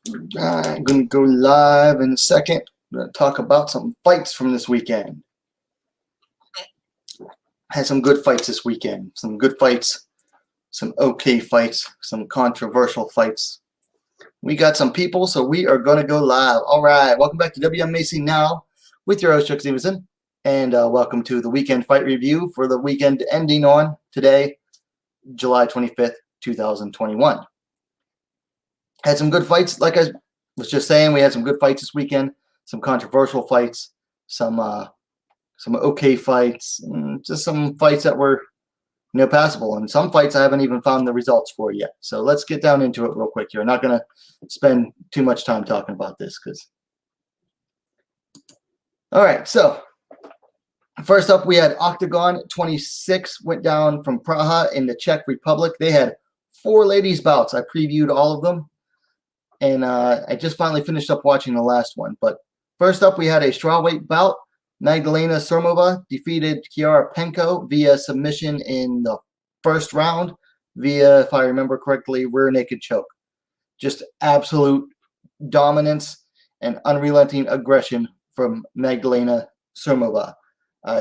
I'm going to go live in a second. I'm going to talk about some fights from this weekend. Had some good fights this weekend. Some good fights, some okay fights, some controversial fights. We got some people, so we are going to go live. All right, welcome back to WMMA Now with your host, Chuck Stevenson. And welcome to the weekend fight review for the weekend ending on today, July 25th, 2021. Had some good fights. Like I was just saying, we had some good fights this weekend, some controversial fights, some okay fights, just some fights that were passable, and some fights I haven't even found the results for yet. So let's get down into it real quick here. I'm not going to spend too much time talking about this all right, so first up, we had Octagon 26 went down from Praha in the Czech Republic. They had 4 ladies bouts. I previewed all of them, and I just finally finished up watching the last one. But first up, we had a strawweight bout. Magdalena Surmova defeated Kiara Penko via submission in the first round via, if I remember correctly, rear naked choke. Just absolute dominance and unrelenting aggression from Magdalena Surmova.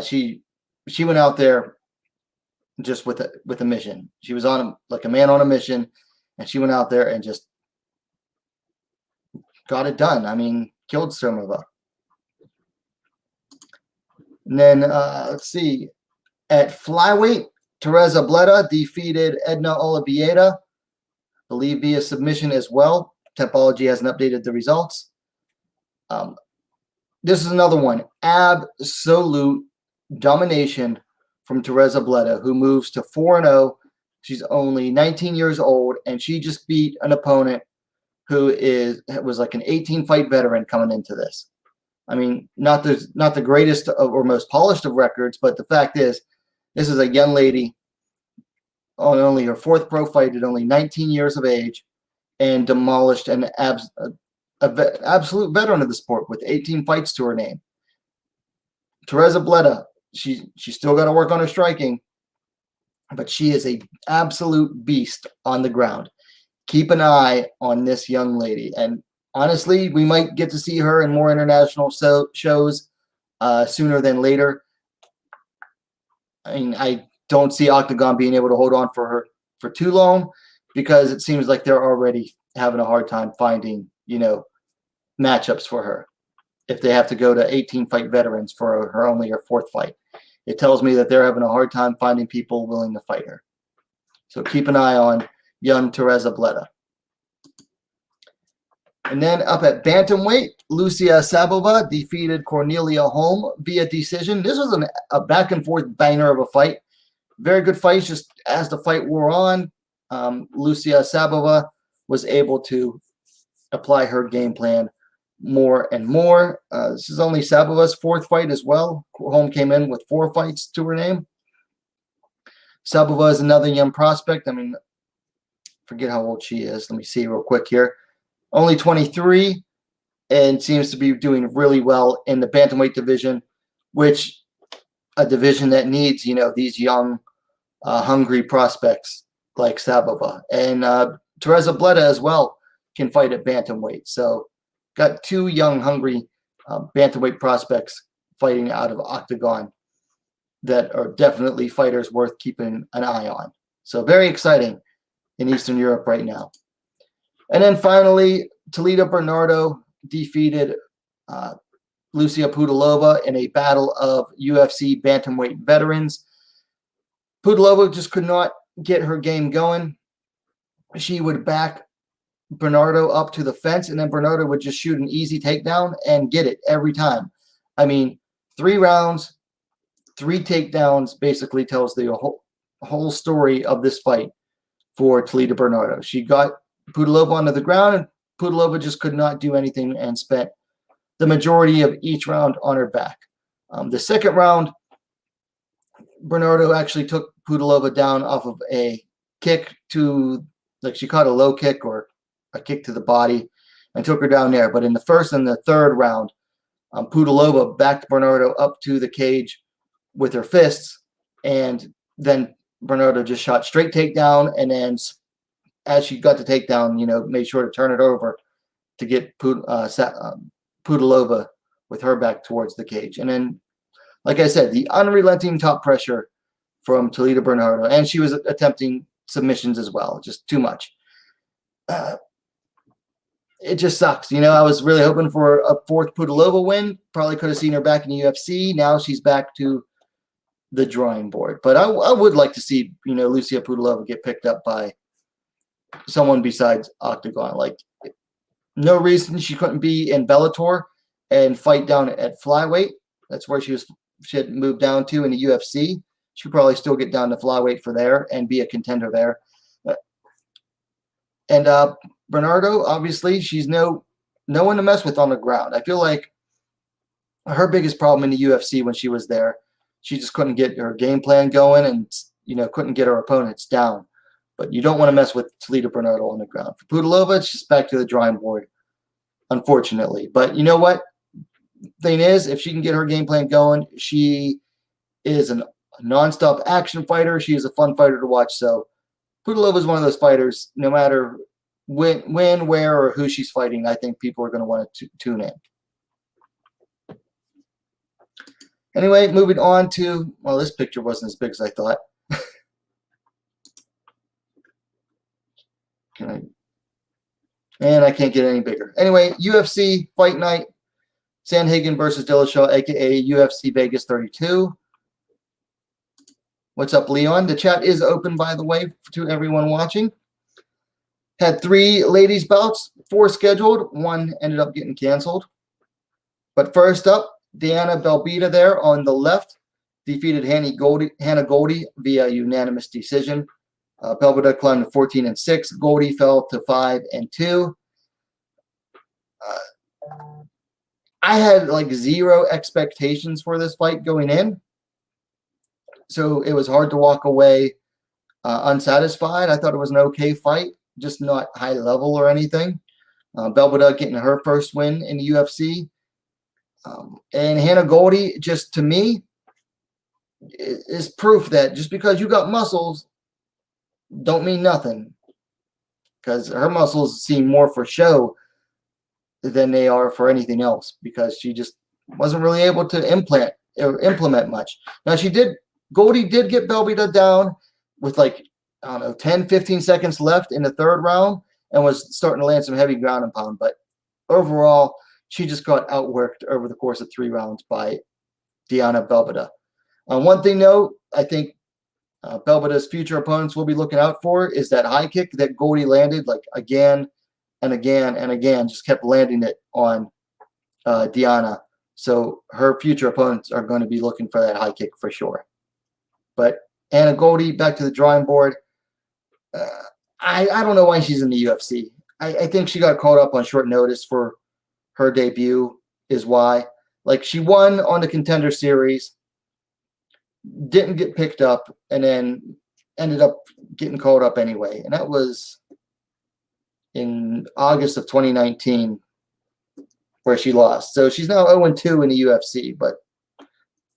She went out there just with a mission. She was on like a man on a mission, and she went out there and just got it done. I mean, killed Surmova. And then let's see, at flyweight, Teresa Bleda defeated Edna Oliveira, I believe via submission as well. Tempology hasn't updated the results. This is another one. Absolute domination from Teresa Bleda, who moves to 4-0. She's only 19 years old, and she just beat an opponent who was like an 18-fight veteran coming into this. I mean, not the greatest or most polished of records, but the fact is, this is a young lady on only her 4th pro fight at only 19 years of age, and demolished an absolute veteran of the sport with 18 fights to her name. Teresa Bleda, she's still got to work on her striking, but she is a absolute beast on the ground. Keep an eye on this young lady, and honestly, we might get to see her in more international shows sooner than later. I mean, I don't see Octagon being able to hold on for her for too long, because it seems like they're already having a hard time finding, matchups for her if they have to go to 18-fight veterans for her only her 4th fight. It tells me that they're having a hard time finding people willing to fight her. So keep an eye on young Teresa Bleda. And then up at bantamweight, Lucia Sabova defeated Cornelia Holm via decision. This was a back-and-forth banger of a fight. Very good fight. Just as the fight wore on, Lucia Sabova was able to apply her game plan more and more. This is only Sabova's 4th fight as well. Holm came in with 4 fights to her name. Sabova is another young prospect. I mean, forget how old she is. Let me see real quick here. Only 23, and seems to be doing really well in the bantamweight division, which a division that needs, these young, hungry prospects like Sabova. And Teresa Bleda as well can fight at bantamweight. So got 2 young, hungry bantamweight prospects fighting out of Octagon that are definitely fighters worth keeping an eye on. So very exciting in Eastern Europe right now. And then finally, Toledo Bernardo defeated Lucia Pudilova in a battle of UFC bantamweight veterans. Pudilova just could not get her game going. She would back Bernardo up to the fence, and then Bernardo would just shoot an easy takedown and get it every time. I mean, 3 rounds, 3 takedowns basically tells the whole story of this fight for Toledo Bernardo. She got Pudilova onto the ground, and Pudilova just could not do anything and spent the majority of each round on her back. The second round, Bernardo actually took Pudilova down off of a kick to, like she caught a low kick or a kick to the body and took her down there. But in the first and the third round, Pudilova backed Bernardo up to the cage with her fists, and then Bernardo just shot straight takedown, and then as she got the takedown, made sure to turn it over to get Pudilova with her back towards the cage. And then, like I said, the unrelenting top pressure from Toledo Bernardo, and she was attempting submissions as well, just too much. It just sucks. I was really hoping for a fourth Pudilova win. Probably could have seen her back in the UFC. Now she's back to the drawing board. But I would like to see, Lucia Pudilova get picked up by someone besides Octagon. Like, no reason she couldn't be in Bellator and fight down at flyweight. That's where she had moved down to in the UFC. She could probably still get down to flyweight for there and be a contender there. And Bernardo, obviously, she's no one to mess with on the ground. I feel like her biggest problem in the UFC when she was there, she just couldn't get her game plan going and, couldn't get her opponents down. But you don't want to mess with Toledo Bernardo on the ground. For Pudilova, it's just back to the drawing board, unfortunately. But you know what? Thing is, if she can get her game plan going, she is a nonstop action fighter. She is a fun fighter to watch. So Pudilova is one of those fighters, no matter when, where, or who she's fighting, I think people are going to want to tune in. Anyway, moving on to, well, this picture wasn't as big as I thought. And I can't get any bigger. Anyway, UFC Fight Night, Sandhagen versus Dillashaw, a.k.a. UFC Vegas 32. What's up, Leon? The chat is open, by the way, to everyone watching. Had 3 ladies bouts, 4 scheduled. 1 ended up getting canceled. But first up, Diana Belbita there on the left defeated Hannah Goldie via unanimous decision. Belbita climbed to 14-6. Goldie fell to 5-2. I had like 0 expectations for this fight going in, so it was hard to walk away unsatisfied. I thought it was an okay fight, just not high level or anything. Belbita getting her first win in the UFC. And Hannah Goldie, just to me, is proof that just because you got muscles don't mean nothing, because her muscles seem more for show than they are for anything else, because she just wasn't really able to implement much. Now Goldie did get Belbita down with like, I don't know, 10, 15 seconds left in the 3rd round and was starting to land some heavy ground and pound. But overall, she just got outworked over the course of 3 rounds by Diana Belbita. One thing, though, I think Belbita's future opponents will be looking out for is that high kick that Goldie landed like again and again and again, just kept landing it on Diana. So her future opponents are going to be looking for that high kick for sure. But Hannah Goldie, back to the drawing board. I don't know why she's in the UFC. I think she got called up on short notice for her debut is why. Like, she won on the Contender Series, didn't get picked up, and then ended up getting called up anyway. And that was in August of 2019 where she lost. So she's now 0-2 in the UFC, but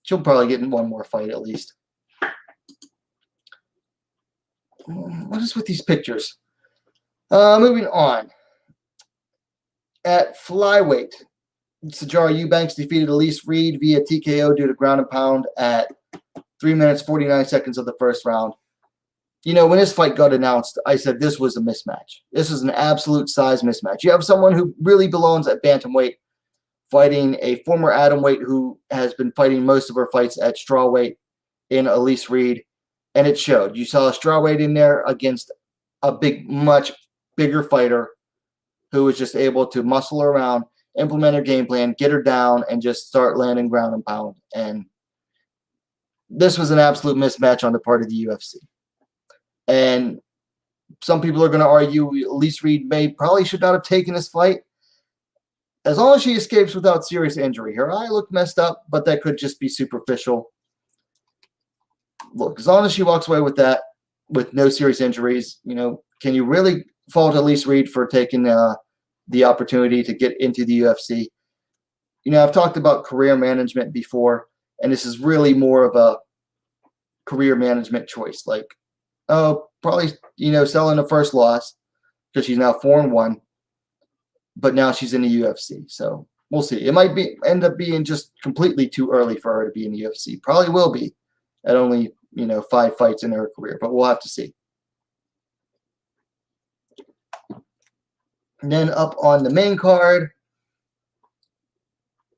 she'll probably get in one more fight at least. What is with these pictures? Moving on. At flyweight, Sijara Eubanks defeated Elise Reed via TKO due to ground and pound at 3 minutes, 49 seconds of the first round. When this fight got announced, I said this was a mismatch. This is an absolute size mismatch. You have someone who really belongs at bantamweight fighting a former atomweight who has been fighting most of her fights at strawweight in Elise Reed, and it showed. You saw a strawweight in there against a much bigger fighter who was just able to muscle her around, implement her game plan, get her down, and just start landing ground and pound. And this was an absolute mismatch on the part of the UFC. And some people are going to argue Elise Reed probably should not have taken this fight. As long as she escapes without serious injury. Her eye looked messed up, but that could just be superficial. Look, as long as she walks away with that, with no serious injuries, can you really fault Elise Reed for taking the opportunity to get into the UFC? I've talked about career management before, and this is really more of a career management choice. Like, probably, selling the first loss because she's now 4-1. but now she's in the UFC. So we'll see. It might end up being just completely too early for her to be in the UFC. Probably will be at only 5 fights in her career, but we'll have to see. And then up on the main card,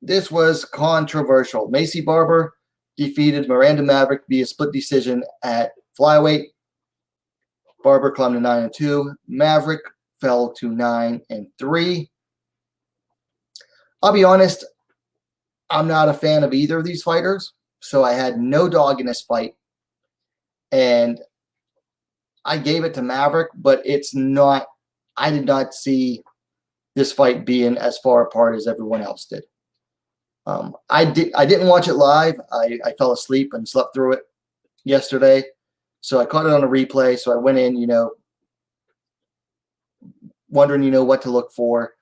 this was controversial. Macie Barber defeated Miranda Maverick via split decision at flyweight. Barber climbed to 9-2. Maverick fell to 9-3. I'll be honest, I'm not a fan of either of these fighters, so I had no dog in this fight. And I gave it to Maverick, but I did not see this fight being as far apart as everyone else did. I didn't watch it live. I fell asleep and slept through it yesterday. So I caught it on a replay. So I went in, wondering, what to look for.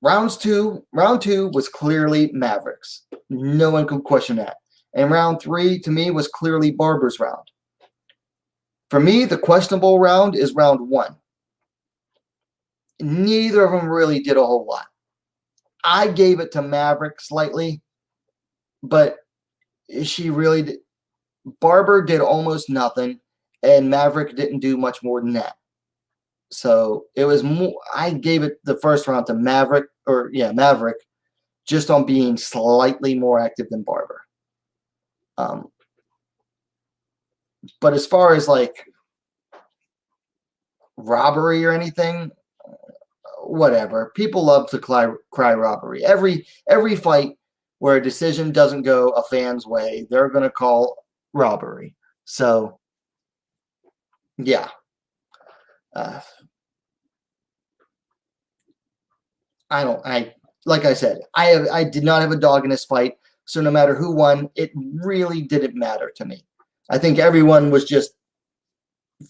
Round two was clearly Maverick's. No one could question that. And round 3, to me, was clearly Barber's round. For me, the questionable round is round 1. Neither of them really did a whole lot. I gave it to Maverick slightly, but Barber did almost nothing, and Maverick didn't do much more than that. So it was more. I gave it the first round to Maverick, just on being slightly more active than Barber. But as far as robbery or anything, whatever. People love to cry robbery. Every fight where a decision doesn't go a fan's way, they're going to call robbery. So, yeah. Like I said, I did not have a dog in this fight. So no matter who won, it really didn't matter to me. I think everyone was just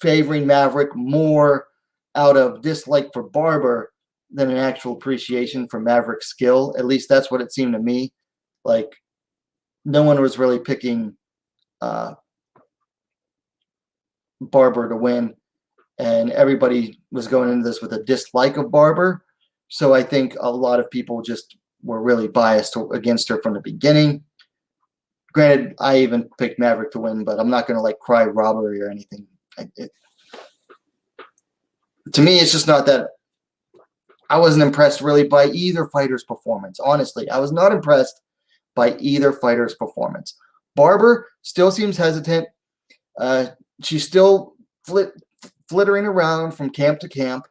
favoring Maverick more out of dislike for Barber than an actual appreciation for Maverick's skill. At least that's what it seemed to me. No one was really picking Barber to win, and everybody was going into this with a dislike of Barber. So I think a lot of people just were really biased against her from the beginning. Granted, I even picked Maverick to win, but I'm not going to cry robbery or anything. To me, it's just not that. I wasn't impressed really by either fighter's performance. Honestly, I was not impressed by either fighter's performance. Barber still seems hesitant. She's still flittering around from camp to camp,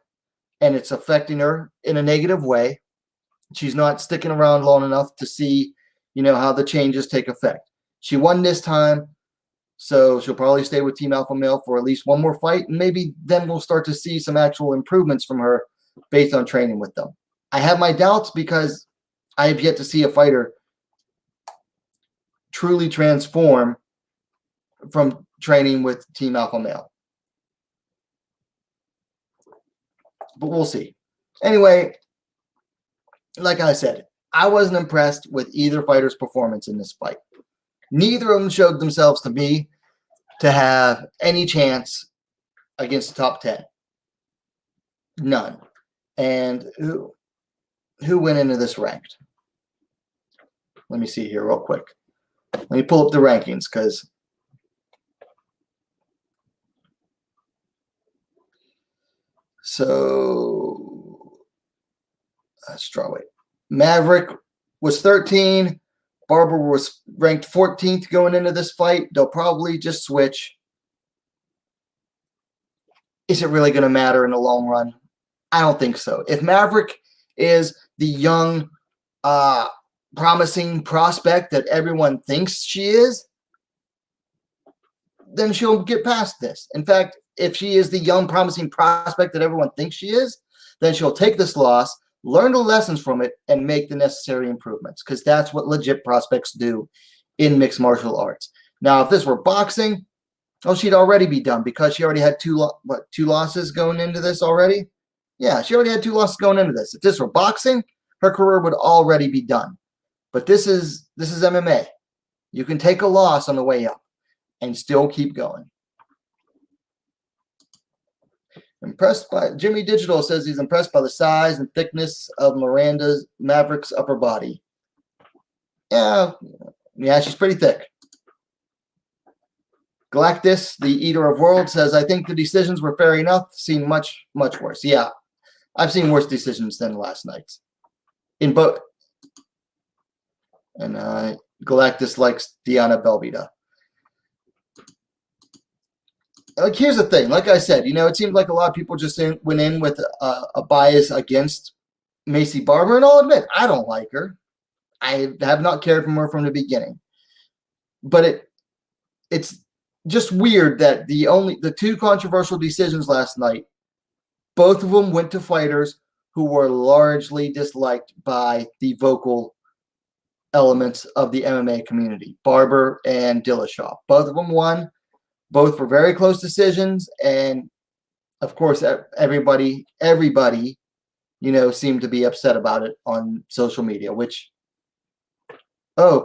and it's affecting her in a negative way. She's not sticking around long enough to see, how the changes take effect. She won this time, so she'll probably stay with Team Alpha Male for at least one more fight, and maybe then we'll start to see some actual improvements from her based on training with them. I have my doubts because I have yet to see a fighter truly transform from training with Team Alpha Male. But we'll see. Anyway, like I said, I wasn't impressed with either fighter's performance in this fight. Neither of them showed themselves to me to have any chance against the top 10. None. And who went into this ranked? Let me see here real quick. Let me pull up the rankings because let's draw it. Maverick was 13. Barber was ranked 14th going into this fight. They'll probably just switch. Is it really going to matter in the long run? I don't think so. If Maverick is the young, promising prospect that everyone thinks she is, then she'll get past this. In fact, if she is the young, promising prospect that everyone thinks she is, then she'll take this loss, learn the lessons from it, and make the necessary improvements, because that's what legit prospects do in mixed martial arts. Now, if this were boxing, she'd already be done because she already had two losses going into this already. Yeah, she already had 2 losses going into this. If this were boxing, her career would already be done. But this is MMA. You can take a loss on the way up and still keep going. Impressed by Jimmy Digital says he's impressed by the size and thickness of Miranda's Maverick's upper body. Yeah, she's pretty thick. Galactus, the Eater of Worlds, says, I think the decisions were fair enough. Seen much, much worse. Yeah, I've seen worse decisions than last night's. In both. And Galactus likes Diana Belbita. Like, here's the thing. Like I said, it seems like a lot of people just went in with a bias against Macie Barber. And I'll admit, I don't like her. I have not cared for her from the beginning. But it's just weird that the two controversial decisions last night, both of them went to fighters who were largely disliked by the vocal elements of the MMA community, Barber and Dillashaw. Both of them won. Both were very close decisions, and of course, everybody, seemed to be upset about it on social media. Which,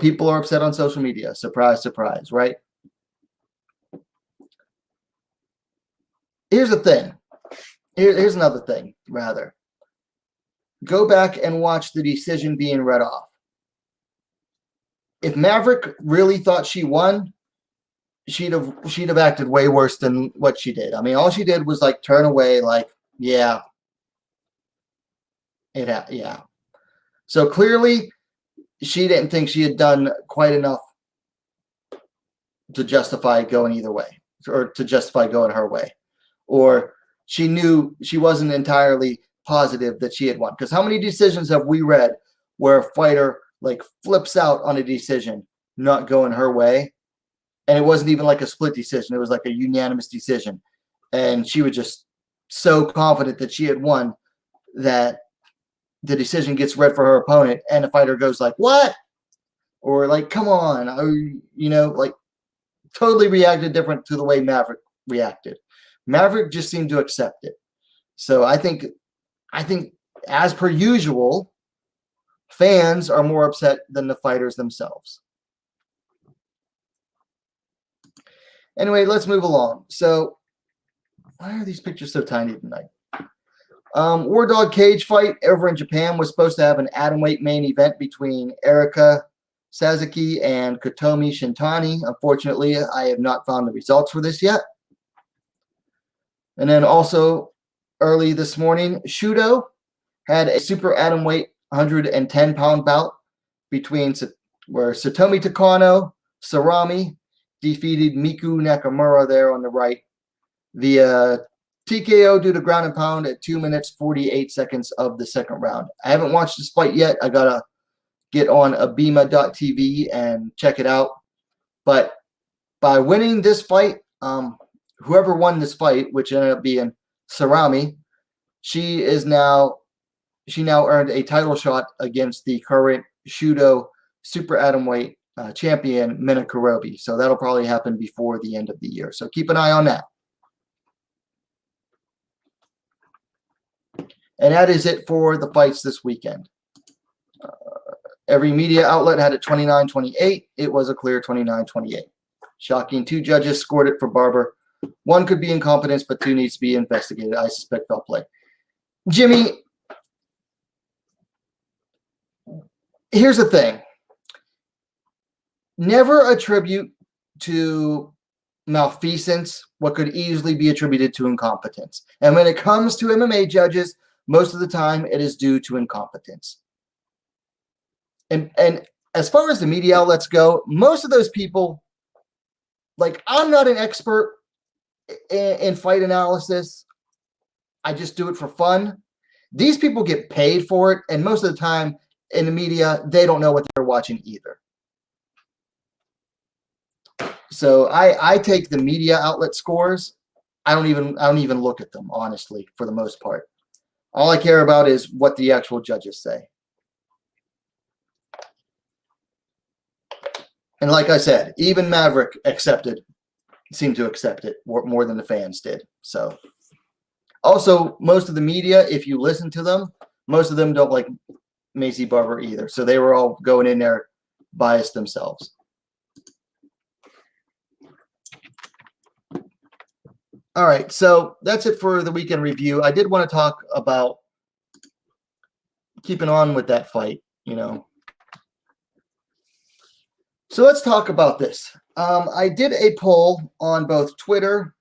people are upset on social media. Surprise, surprise, right? Here's the thing. Here's another thing, rather. Go back and watch the decision being read off. If Maverick really thought she won, she'd have acted way worse than what she did. I mean, all she did was like turn away, like, yeah. So clearly, she didn't think she had done quite enough to justify going either way, or to justify going her way. Or she knew she wasn't entirely positive that she had won. Because how many decisions have we read where a fighter like flips out on a decision not going her way? And it wasn't even like a split decision. It was like a unanimous decision. And she was just so confident that she had won that the decision gets read for her opponent. And the fighter goes like, what? Or like, come on. Like totally reacted different to the way Maverick reacted. Maverick just seemed to accept it. So I think as per usual, fans are more upset than the fighters themselves. Anyway, let's move along. So why are these pictures so tiny tonight? Wardog cage fight over in Japan was supposed to have an atomweight main event between Erika Sasaki and Kotomi Shintani. Unfortunately, I have not found the results for this yet. And then also early this morning, Shudo had a super atomweight 110-pound bout where Satomi Takano Sarami defeated Miku Nakamura there on the right via TKO due to ground and pound at 2 minutes 48 seconds of the second round. I haven't watched this fight yet. I gotta get on abima.tv and check it out. But by winning this fight, whoever won this fight, which ended up being Sarami, she now earned a title shot against the current Shudo super atomweight champion Mina Kurobi. So that'll probably happen before the end of the year. So keep an eye on that. And that is it for the fights this weekend. Every media outlet had it 29-28. It was a clear 29-28. Shocking. 2 judges scored it for Barber. 1 could be incompetence, but 2 needs to be investigated. I suspect foul play. Jimmy, here's the thing. Never attribute to malfeasance what could easily be attributed to incompetence. And when it comes to MMA judges, most of the time it is due to incompetence. And as far as the media outlets go, most of those people, like, I'm not an expert in fight analysis. I just do it for fun. These people get paid for it, and most of the time in the media, they don't know what they're watching either. So I take the media outlet scores. I don't even look at them, honestly, for the most part. All I care about is what the actual judges say. And like I said, even Maverick seemed to accept it more than the fans did. So also, most of the media, if you listen to them, most of them don't like Macie Barber either. So they were all going in there biased themselves. All right, so that's it for the weekend review. I did want to talk about keeping on with that fight, you know. So let's talk about this. I did a poll on both Twitter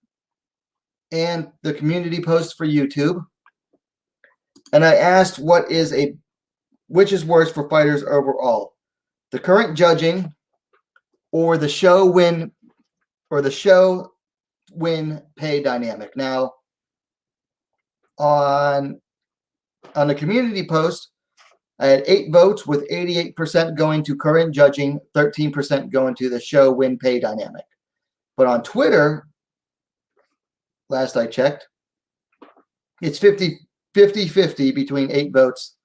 and the community post for YouTube, and I asked which is worse for fighters overall, the current judging or the show win pay dynamic. Now, on the community post, I had 8 votes with 88% going to current judging, 13% going to the show win pay dynamic. But on Twitter, last I checked, it's 50-50 between 8 votes,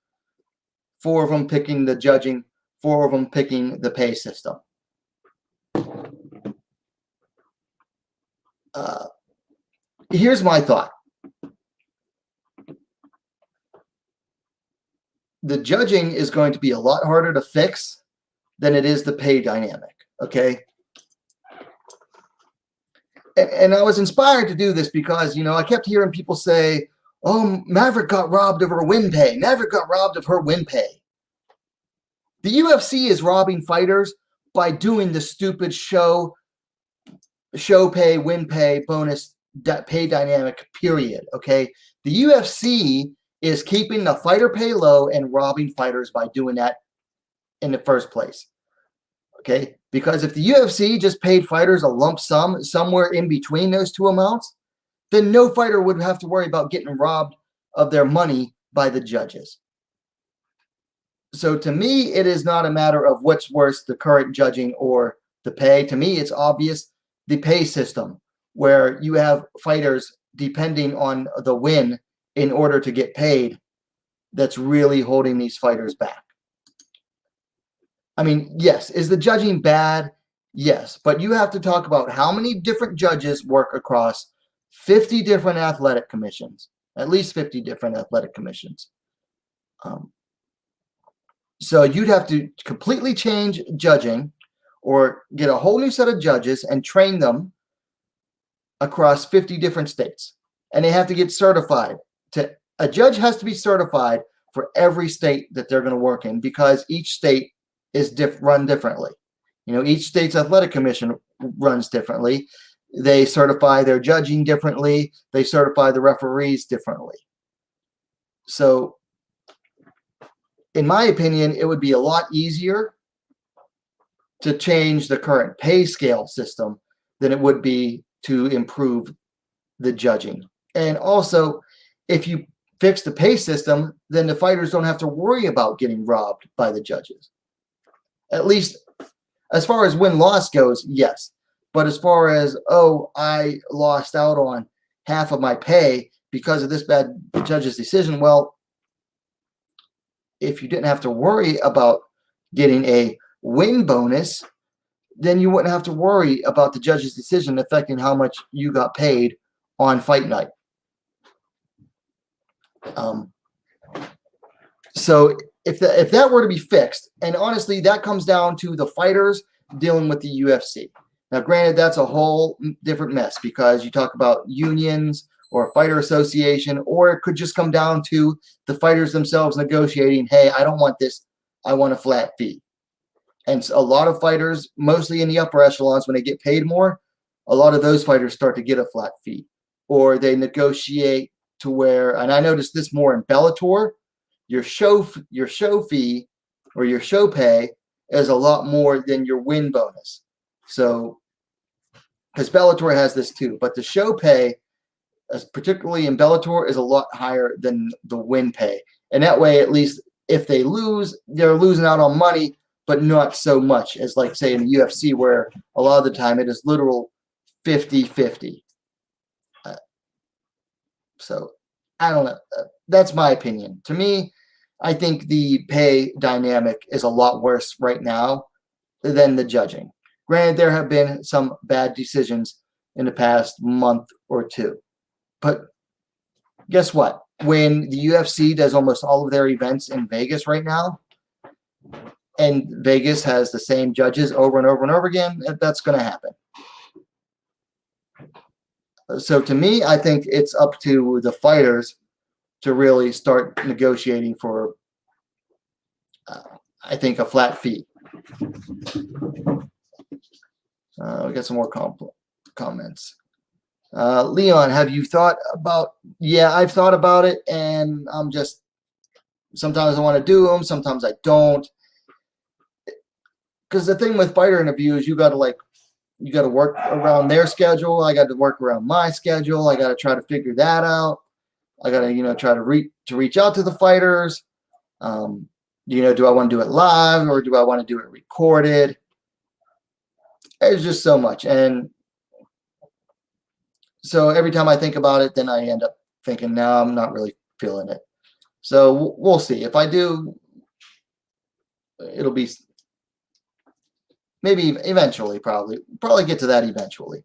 4 of them picking the judging, 4 of them picking the pay system. Here's my thought. The judging is going to be a lot harder to fix than it is the pay dynamic, okay? And I was inspired to do this because, you know, I kept hearing people say, oh, Maverick got robbed of her win pay. Maverick got robbed of her win pay. The UFC is robbing fighters by doing the stupid show pay, win pay, bonus pay dynamic, period, okay? The UFC is keeping the fighter pay low and robbing fighters by doing that in the first place, okay? Because if the UFC just paid fighters a lump sum somewhere in between those two amounts, then no fighter would have to worry about getting robbed of their money by the judges. So to me, it is not a matter of what's worse, the current judging or the pay. To me, it's obvious the pay system, where you have fighters depending on the win in order to get paid, that's really holding these fighters back. I mean, yes, is the judging bad? Yes, but you have to talk about how many different judges work across 50 different athletic commissions, at least 50 different athletic commissions. So you'd have to completely change judging or get a whole new set of judges and train them across 50 different states. And they have to get certified. A judge has to be certified for every state that they're going to work in, because each state is run differently. You know, each state's athletic commission runs differently. They certify their judging differently. They certify the referees differently. So, in my opinion, it would be a lot easier to change the current pay scale system than it would be to improve the judging. And also, if you fix the pay system, then the fighters don't have to worry about getting robbed by the judges. At least as far as win-loss goes, yes. But as far as, oh, I lost out on half of my pay because of this bad judge's decision, well, if you didn't have to worry about getting a win bonus, then you wouldn't have to worry about the judge's decision affecting how much you got paid on fight night. So if that were to be fixed, and honestly, that comes down to the fighters dealing with the UFC. Now, granted, that's a whole different mess, because you talk about unions or a fighter association, or it could just come down to the fighters themselves negotiating, hey, I don't want this, I want a flat fee. And a lot of fighters, mostly in the upper echelons, when they get paid more, a lot of those fighters start to get a flat fee. Or they negotiate to where, and I noticed this more in Bellator, your show fee or your show pay is a lot more than your win bonus. So, because Bellator has this too, but the show pay, particularly in Bellator, is a lot higher than the win pay. And that way, at least if they lose, they're losing out on money, but not so much as, like, say, in the UFC, where a lot of the time it is literal 50-50. So, I don't know. That's my opinion. To me, I think the pay dynamic is a lot worse right now than the judging. Granted, there have been some bad decisions in the past month or two. But guess what? When the UFC does almost all of their events in Vegas right now, and Vegas has the same judges over and over and over again, that's going to happen. So to me, I think it's up to the fighters to really start negotiating for, I think, a flat fee. We got some more comments. Leon, have you thought about? Yeah, I've thought about it, and I'm just, sometimes I want to do them, sometimes I don't. Because the thing with fighter interviews, you got to work around their schedule. I got to work around my schedule. I got to try to figure that out. I got to, try to reach out to the fighters. Do I want to do it live or do I want to do it recorded? There's just so much. And so every time I think about it, then I end up thinking, no, I'm not really feeling it. So we'll see. If I do, it'll be maybe eventually, probably get to that eventually.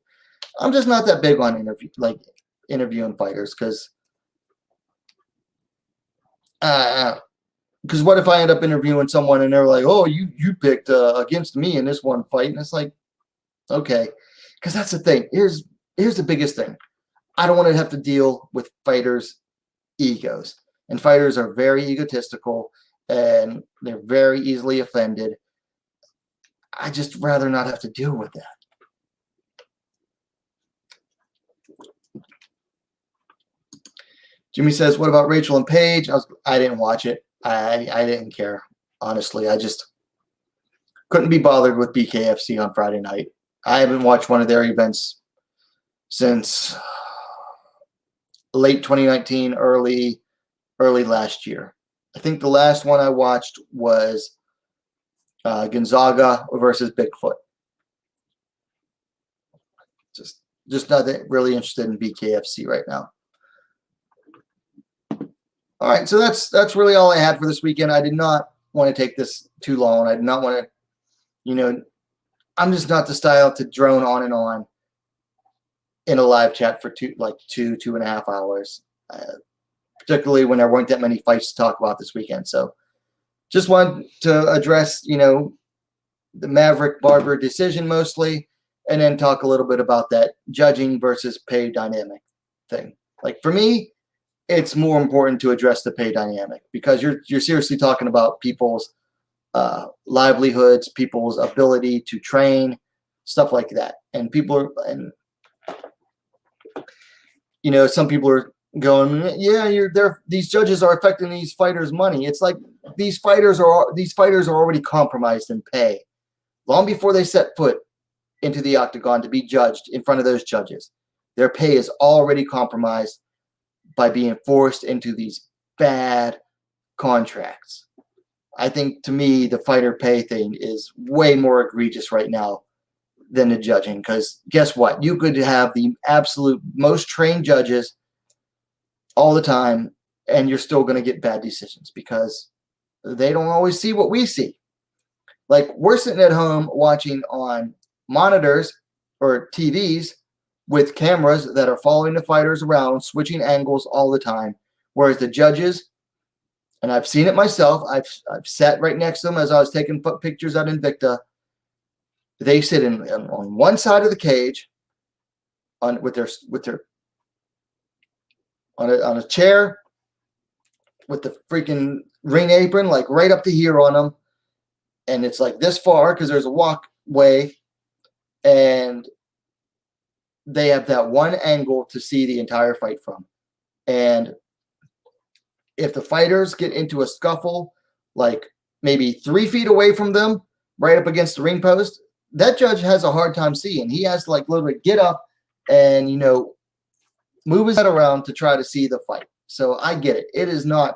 I'm just not that big on interviewing fighters because what if I end up interviewing someone and they're like, oh, you picked against me in this one fight, and it's like, okay, because that's the thing. Here's the biggest thing. I don't want to have to deal with fighters' egos, and fighters are very egotistical and they're very easily offended. I just rather not have to deal with that. Jimmy says, what about Rachel and Paige? I didn't watch it. I didn't care. Honestly, I just couldn't be bothered with BKFC on Friday night. I haven't watched one of their events since late 2019, early last year. I think the last one I watched was Gonzaga versus Bigfoot. Just not really interested in BKFC right now. All right, so that's really all I had for this weekend. I did not want to take this too long. I did not want to, I'm just not the style to drone on and on in a live chat for 2.5 hours, particularly when there weren't that many fights to talk about this weekend. So just wanted to address, the Maverick Barber decision mostly, and then talk a little bit about that judging versus pay dynamic thing. Like for me, it's more important to address the pay dynamic because you're seriously talking about people's livelihoods, people's ability to train, stuff like that. And some people are going, yeah, these judges are affecting these fighters' money. It's like these fighters are already compromised in pay long before they set foot into the octagon to be judged in front of those judges. Their pay is already compromised by being forced into these bad contracts. I think, to me, the fighter pay thing is way more egregious right now than the judging, because guess what? You could have the absolute most trained judges all the time, and you're still going to get bad decisions because they don't always see what we see. Like, we're sitting at home watching on monitors or TVs with cameras that are following the fighters around, switching angles all the time, whereas the judges, and I've seen it myself, I've sat right next to them as I was taking pictures at Invicta. They sit on one side of the cage on a chair with the freaking ring apron like right up to here on them, and it's like this far because there's a walkway, and they have that one angle to see the entire fight from. And if the fighters get into a scuffle, like maybe 3 feet away from them, right up against the ring post, that judge has a hard time seeing. He has to literally get up and, move his head around to try to see the fight. So I get it. It is not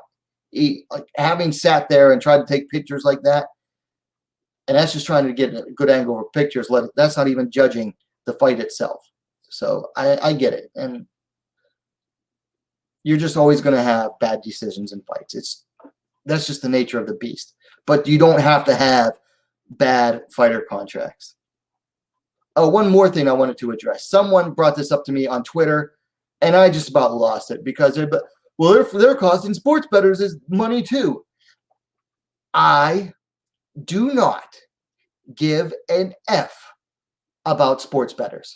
like having sat there and tried to take pictures like that. And that's just trying to get a good angle for pictures. That's not even judging the fight itself. So I get it. And you're just always going to have bad decisions in fights. That's just the nature of the beast. But you don't have to have bad fighter contracts. Oh, one more thing I wanted to address. Someone brought this up to me on Twitter, and I just about lost it because they're costing sports bettors money too. I do not give an F about sports bettors.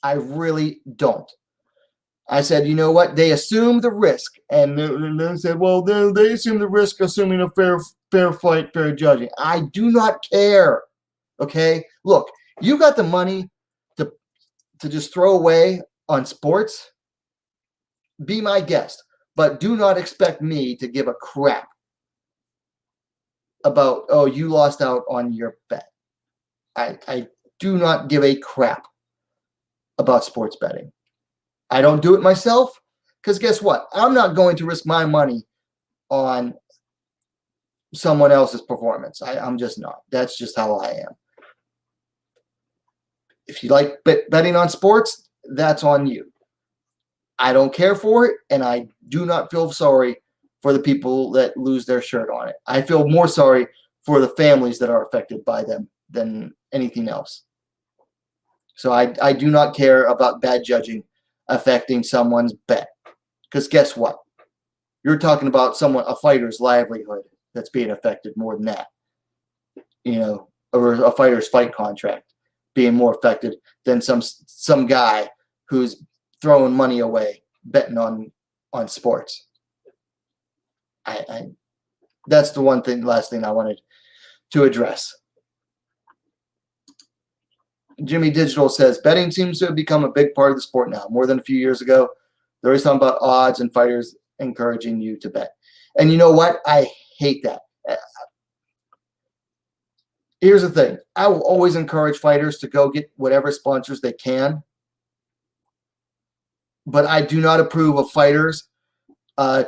I really don't. I said, you know what? They assume the risk, and they said, well, they assume the risk, assuming a fair fight, fair judging. I do not care. Okay, look, you got the money to just throw away on sports. Be my guest, but do not expect me to give a crap about, oh, you lost out on your bet. I do not give a crap about sports betting. I don't do it myself because guess what? I'm not going to risk my money on someone else's performance. I'm just not. That's just how I am. If you like betting on sports, that's on you. I don't care for it, and I do not feel sorry for the people that lose their shirt on it. I feel more sorry for the families that are affected by them than anything else. So I do not care about bad judging affecting someone's bet. Because guess what? You're talking about a fighter's livelihood that's being affected more than that. Or a fighter's fight contract being more affected than some guy who's throwing money away betting on sports. That's the last thing I wanted to address. Jimmy Digital says, betting seems to have become a big part of the sport now. More than a few years ago, there was something about odds and fighters encouraging you to bet. And you know what? I hate that. Here's the thing. I will always encourage fighters to go get whatever sponsors they can. But I do not approve of fighters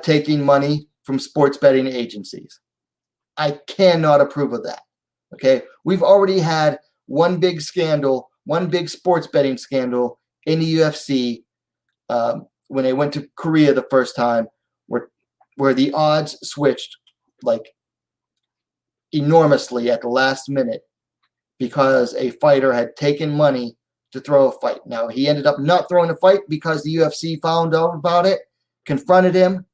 taking money from sports betting agencies. I cannot approve of that. Okay? We've already had one big scandal, one big sports betting scandal in the UFC when they went to Korea the first time, where the odds switched like enormously at the last minute because a fighter had taken money to throw a fight. Now, he ended up not throwing a fight because the UFC found out about it, confronted him,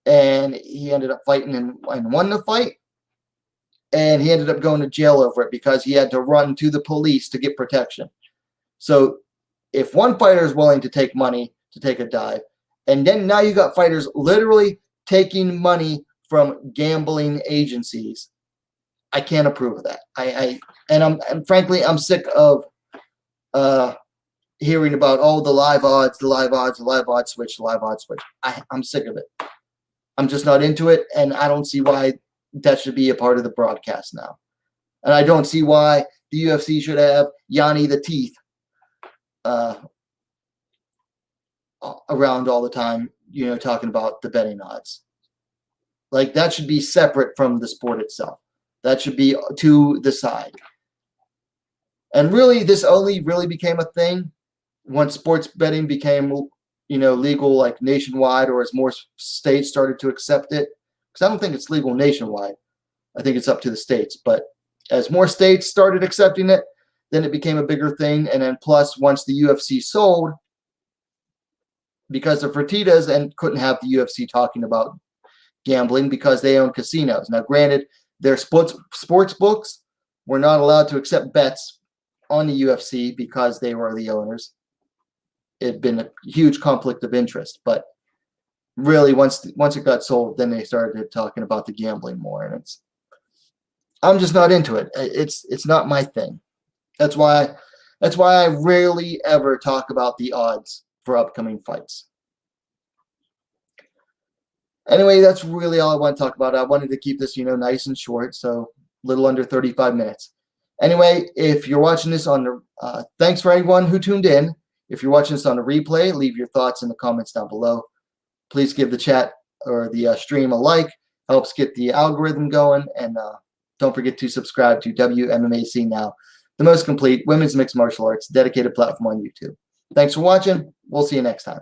and he ended up fighting and won the fight. And he ended up going to jail over it because he had to run to the police to get protection. So if one fighter is willing to take money to take a dive, and then now you got fighters literally taking money from gambling agencies, I can't approve of that. And frankly, I'm sick of hearing about the live odds switch. I'm sick of it. I'm just not into it, and I don't see why that should be a part of the broadcast now. And I don't see why the UFC should have Yanni the Teeth around all the time, talking about the betting odds. Like, that should be separate from the sport itself. That should be to the side. And really, this only really became a thing once sports betting became, legal like nationwide, or as more states started to accept it. Because I don't think it's legal nationwide. I think it's up to the states. But as more states started accepting it, then it became a bigger thing. And then plus, once the UFC sold, because the Fertittas and couldn't have the UFC talking about gambling because they own casinos. Now, granted, their sports books were not allowed to accept bets on the UFC because they were the owners. It had been a huge conflict of interest. But really, once it got sold, then they started talking about the gambling more. And I'm just not into it. It's not my thing. That's why I rarely ever talk about the odds for upcoming fights. Anyway, that's really all I want to talk about. I wanted to keep this, nice and short, so a little under 35 minutes. Anyway, if you're watching this on the, thanks for anyone who tuned in. If you're watching this on the replay, leave your thoughts in the comments down below. Please give the chat or the stream a like. Helps get the algorithm going. And don't forget to subscribe to WMMAC Now, the most complete women's mixed martial arts dedicated platform on YouTube. Thanks for watching. We'll see you next time.